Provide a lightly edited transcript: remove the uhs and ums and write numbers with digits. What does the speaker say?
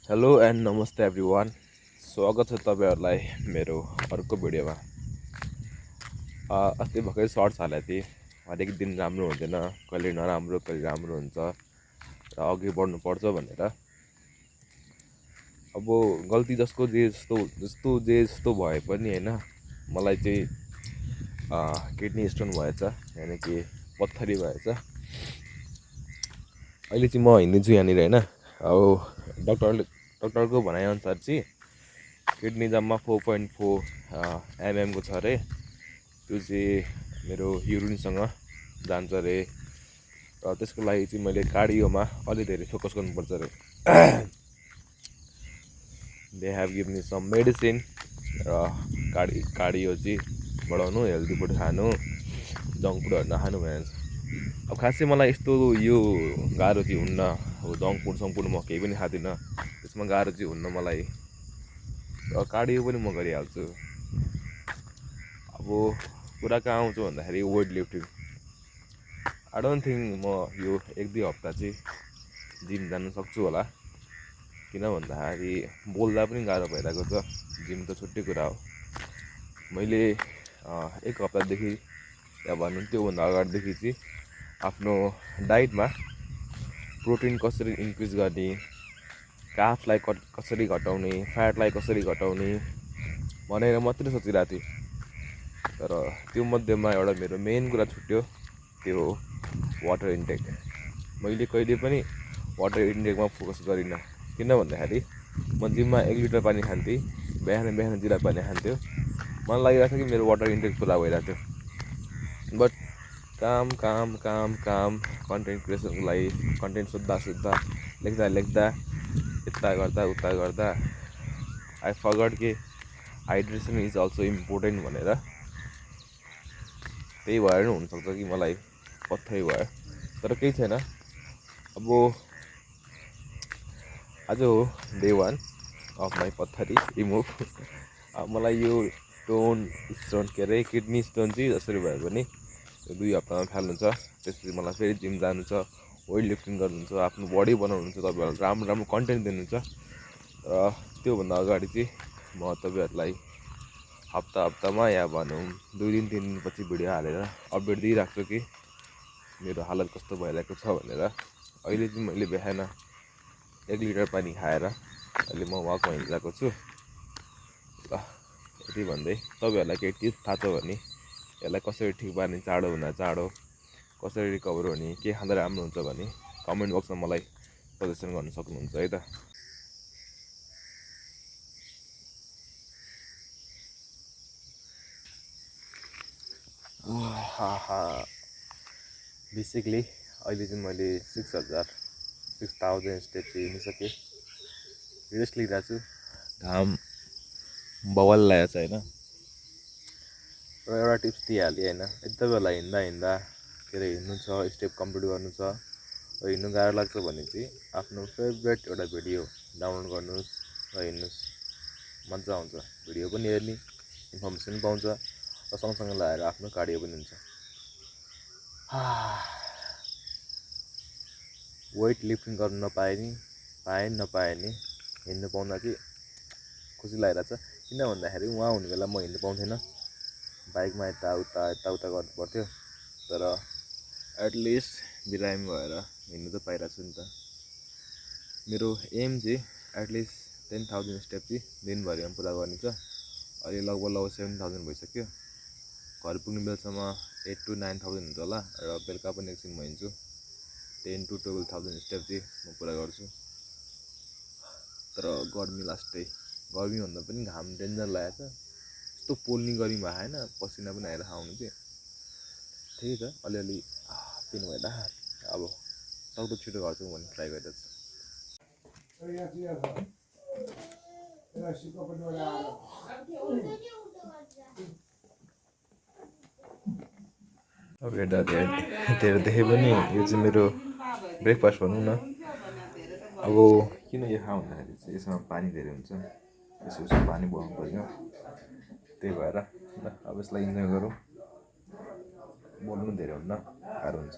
Hello and नमस्ते everyone. स्वागत छ तपाईँहरूलाई मेरो अर्को भिडियोमा। अस्ति भर्खरै सर्ट्स हालेको थिएँ, हरेक दिन राम्रो हुँदैन, कहिले नराम्रो कहिले राम्रो हुन्छ र अघि बढ्नुपर्छ भनेर। अब गल्ती जसको जे जस्तो भए पनि होइन, मलाई चाहिँ किडनी स्टोन भएछ, यानि कि पत्थरी भएछ। अहिले चाहिँ म हिँड्दैछु यहाँनिर होइन। अब डक्टरको भनाइअनुसार चाहिँ किडनी जम्मा 4.4 एमएमको छ अरे। त्यो चाहिँ मेरो युरिनसँग जान्छ अरे र त्यसको लागि चाहिँ मैले कार्डियोमा अलि धेरै फोकस गर्नुपर्छ अरे। They have give me some medicine र कार्डियो चाहिँ बढाउनु, हेल्दी फुड खानु, जङ्क फुडहरू नखानु भनेर। अब खासै मलाई यस्तो यो गाह्रो चाहिँ हुन्न। अब जङ्क फुड म केही पनि खाँदिनँ, त्यसमा गाह्रो चाहिँ हुन्न मलाई। र कार्डियो पनि म गरिहाल्छु। अब कुरा कहाँ आउँछु भन्दाखेरि weight lifting. I don't think म यो 1-2 हप्ता चाहिँ जिम जानु सक्छु होला, किन भन्दाखेरि बोल्दा पनि गाह्रो भइरहेको छ। जिम त छुट्टै कुरा हो। मैले 1 हप्तादेखि या भनौँ त्योभन्दा अगाडिदेखि चाहिँ आफ्नो डाइटमा प्रोटिन कसरी इन्क्रिज गर्ने, कार्ब्सलाई कसरी घटाउने, फ्याटलाई कसरी घटाउने भनेर मात्रै सोचिरहेको थिएँ। तर त्यो मध्येमा एउटा मेरो मेन कुरा छुट्यो, त्यो हो वाटर इन्टेक। मैले कहिले पनि वाटर इन्टेकमा फोकस गरिनँ, किन भन्दाखेरि म जिममा 1 लिटर पानी खान्थेँ, बिहान जिरा पानी खान्थ्यो। मलाई लागिरहेको थियो कि मेरो वाटर इन्टेक पुरा भइरहेको थियो। बट काम कन्टेन्ट क्रिएसनको लागि कन्टेन्ट सोद्धा लेख्दा यता गर्दा आई फर्गट कि हाइड्रेसन इज अल्सो इम्पोर्टेन्ट भनेर। त्यही भएर नि हुनसक्छ कि मलाई पत्थरी भयो, तर केही छैन। अब आज हो डे 1 अफ माई पत्थरी रिमुभ। अब मलाई यो स्टोन के अरे किडनी स्टोन चाहिँ जसरी भयो भने 2 हप्तामा फाल्नु छ। त्यसपछि मलाई फेरि जिम जानु छ, वेट लिफ्टिङ गर्नु छ, आफ्नो बडी बनाउनु छ, तपाईँहरूलाई राम्रो कन्टेन्ट दिनु छ। र त्योभन्दा अगाडि चाहिँ म तपाईँहरूलाई हप्तामा या भनौँ 2 दिन 3 दिनपछि भिडियो हालेर अपडेट दिइराख्छु कि मेरो हालत कस्तो भइरहेको छ भनेर। अहिले चाहिँ मैले बिहान 1 लिटर पानी खाएर अहिले म वाकमा हिँडिरहेको छु। ल यति भन्दै तपाईँहरूलाई केही टिप्स थाहा छ भने, यसलाई कसरी ठिक पार्ने, चाँडोभन्दा चाँडो कसरी रिकभर हुने, के खाँदा राम्रो हुन्छ भने कमेन्ट बक्समा मलाई सजेसन गर्न सक्नुहुन्छ है त। बेसिकली अहिले चाहिँ मैले 6000 स्टेप चाहिँ हिँडिसकेँ। रेस्ट लिइरहेको छु, घाम बवाल लागेको छ होइन। र एउटा टिप्स दिइहालेँ होइन, यदि तपाईँहरूलाई हिँड्दा के अरे हिँड्नु छ, स्टेप कम्प्लिट गर्नु छ र हिँड्नु गाह्रो लाग्छ भने चाहिँ आफ्नो फेभरेट एउटा भिडियो डाउनलोड गर्नुहोस् र हिँड्नुहोस्। मजा आउँछ, भिडियो पनि हेर्ने, इन्फर्मेसन पाउँछ र सँगसँगै लगाएर आफ्नो कार्डियो पनि हुन्छ। वेट लिफ्टिङ गर्नु नपाए नि हिँड्नु पाउँदा चाहिँ खुसी लागिरहेछ। किन भन्दाखेरि उहाँ हुने बेला म हिँड्नु पाउँथेन, बाइकमा यताउता गर्नु पर्थ्यो। तर एटलिस्ट बिरामी भएर हिँड्नु त पाइरहेको छु नि त। मेरो एम चाहिँ एटलिस्ट 10,000 स्टेप चाहिँ दिनभरिमा पुरा गर्ने छ। अहिले लगभग 7,000 भइसक्यो। घर पुग्ने बेलासम्म 8 to 9,000 हुन्छ होला। र बेलुका पनि एकछिन म हिँड्छु, 10 to 12,000 स्टेप चाहिँ म पुरा गर्छु। तर गर्मी भन्दा पनि घाम डेन्जर लागेको छ। यस्तो पोल्ने गर्मी भएको होइन, पसिना पनि आएर आउनु चाहिँ ठिकै छ। अलिअलि पेन भइरहेको। अब सक्दो छिटो गर्छु भन्ने ट्राई गरिरहेको छु। अब हेर्दा धेरै देखे पनि यो चाहिँ मेरो ब्रेकफास्ट भनौँ न। अब किन यो खाऊँ भन्दाखेरि चाहिँ यसमा पानी धेरै हुन्छ, यसो पानी बोल्नु पर्यो। त्यही भएर अब यसलाई इन्जोय गरौँ, बोल्नु धेरै हुन्न, गाह्रो हुन्छ।